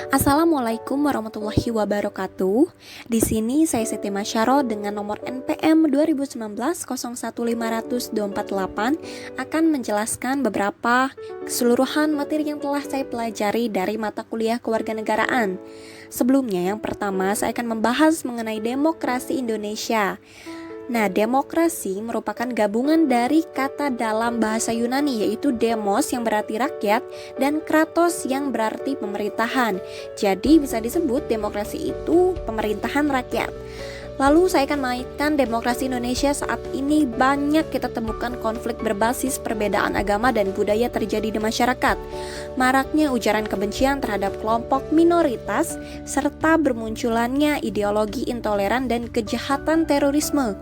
Assalamualaikum warahmatullahi wabarakatuh. Di sini saya Siti Masyaro dengan nomor NPM 2019 015248 akan menjelaskan beberapa keseluruhan materi yang telah saya pelajari dari mata kuliah kewarganegaraan. Sebelumnya, yang pertama saya akan membahas mengenai demokrasi Indonesia. Nah, demokrasi merupakan gabungan dari kata dalam bahasa Yunani yaitu demos yang berarti rakyat dan kratos yang berarti pemerintahan. Jadi bisa disebut demokrasi itu pemerintahan rakyat. Lalu saya akan mengaitkan demokrasi Indonesia saat ini banyak kita temukan konflik berbasis perbedaan agama dan budaya terjadi di masyarakat. Maraknya ujaran kebencian terhadap kelompok minoritas serta bermunculannya ideologi intoleran dan kejahatan terorisme.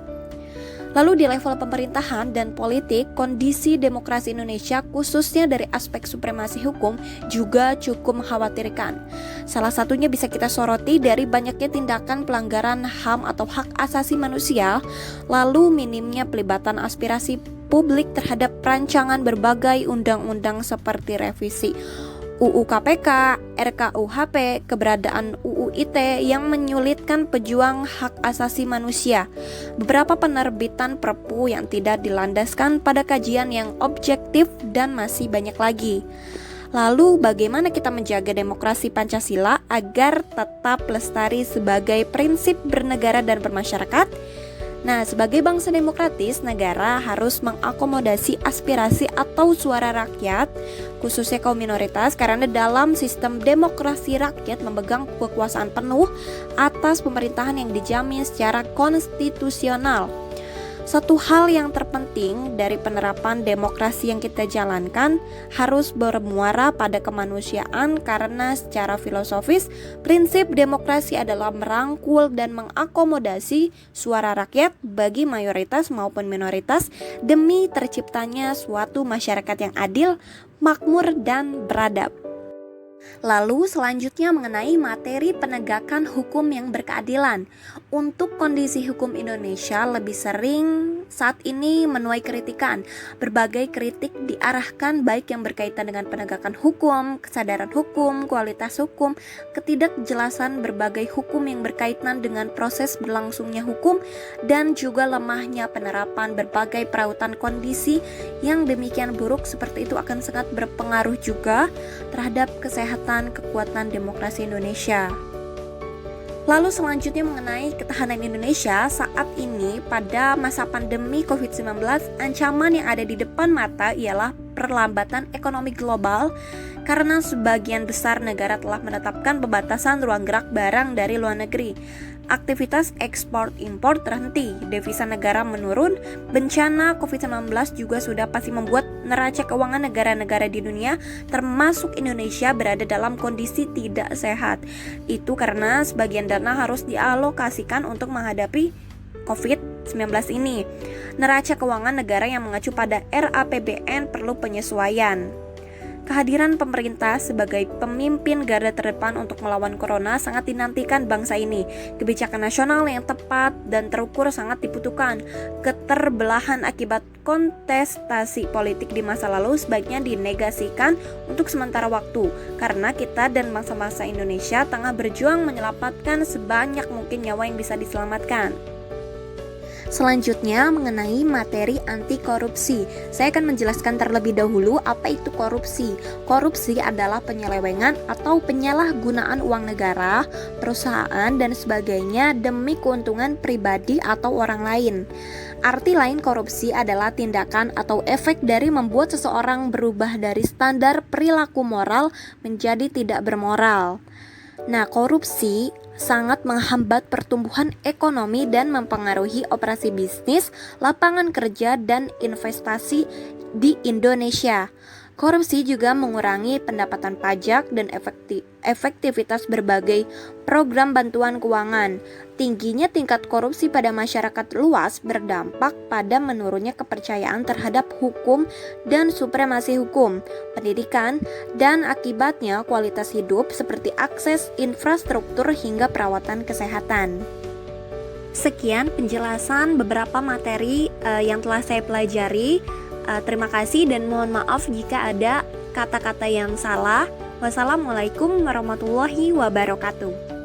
Lalu di level pemerintahan dan politik, kondisi demokrasi Indonesia khususnya dari aspek supremasi hukum juga cukup mengkhawatirkan. Salah satunya bisa kita soroti dari banyaknya tindakan pelanggaran HAM atau hak asasi manusia, lalu minimnya pelibatan aspirasi publik terhadap rancangan berbagai undang-undang seperti revisi UU KPK, RKUHP, keberadaan UU ITE yang menyulitkan pejuang hak asasi manusia, beberapa penerbitan Perpu yang tidak dilandaskan pada kajian yang objektif, dan masih banyak lagi. Lalu bagaimana kita menjaga demokrasi Pancasila agar tetap lestari sebagai prinsip bernegara dan bermasyarakat? Nah, sebagai bangsa demokratis, negara harus mengakomodasi aspirasi atau suara rakyat, khususnya kaum minoritas, karena dalam sistem demokrasi rakyat memegang kekuasaan penuh atas pemerintahan yang dijamin secara konstitusional. Satu hal yang terpenting dari penerapan demokrasi yang kita jalankan harus bermuara pada kemanusiaan, karena secara filosofis prinsip demokrasi adalah merangkul dan mengakomodasi suara rakyat bagi mayoritas maupun minoritas demi terciptanya suatu masyarakat yang adil, makmur, dan beradab. Lalu selanjutnya mengenai materi penegakan hukum yang berkeadilan. Untuk kondisi hukum Indonesia lebih sering saat ini menuai kritikan. Berbagai kritik diarahkan baik yang berkaitan dengan penegakan hukum, kesadaran hukum, kualitas hukum, ketidakjelasan berbagai hukum yang berkaitan dengan proses berlangsungnya hukum, dan juga lemahnya penerapan berbagai perautan kondisi yang demikian buruk seperti itu akan sangat berpengaruh juga terhadap kesehatan kekuatan demokrasi Indonesia. Lalu selanjutnya mengenai ketahanan Indonesia saat ini pada masa pandemi COVID-19, ancaman yang ada di depan mata ialah perlambatan ekonomi global karena sebagian besar negara telah menetapkan pembatasan ruang gerak barang dari luar negeri. Aktivitas ekspor impor terhenti, devisa negara menurun, bencana COVID-19 juga sudah pasti membuat neraca keuangan negara-negara di dunia termasuk Indonesia berada dalam kondisi tidak sehat. Itu karena sebagian dana harus dialokasikan untuk menghadapi COVID-19 ini. Neraca keuangan negara yang mengacu pada RAPBN perlu penyesuaian. Kehadiran pemerintah sebagai pemimpin garda terdepan untuk melawan corona sangat dinantikan bangsa ini. Kebijakan nasional yang tepat dan terukur sangat dibutuhkan. Keterbelahan akibat kontestasi politik di masa lalu sebaiknya dinegasikan untuk sementara waktu, karena kita dan bangsa-bangsa Indonesia tengah berjuang menyelamatkan sebanyak mungkin nyawa yang bisa diselamatkan. Selanjutnya mengenai materi anti korupsi. Saya akan menjelaskan terlebih dahulu apa itu korupsi. Korupsi adalah penyelewengan atau penyalahgunaan uang negara, perusahaan, dan sebagainya demi keuntungan pribadi atau orang lain. Arti lain korupsi adalah tindakan atau efek dari membuat seseorang berubah dari standar perilaku moral menjadi tidak bermoral. Nah, korupsi sangat menghambat pertumbuhan ekonomi dan mempengaruhi operasi bisnis, lapangan kerja, dan investasi di Indonesia. Korupsi juga mengurangi pendapatan pajak dan efektivitas berbagai program bantuan keuangan. Tingginya tingkat korupsi pada masyarakat luas berdampak pada menurunnya kepercayaan terhadap hukum dan supremasi hukum, pendidikan, dan akibatnya kualitas hidup seperti akses infrastruktur hingga perawatan kesehatan. Sekian penjelasan beberapa materi yang telah saya pelajari. Terima kasih dan mohon maaf jika ada kata-kata yang salah. Wassalamualaikum warahmatullahi wabarakatuh.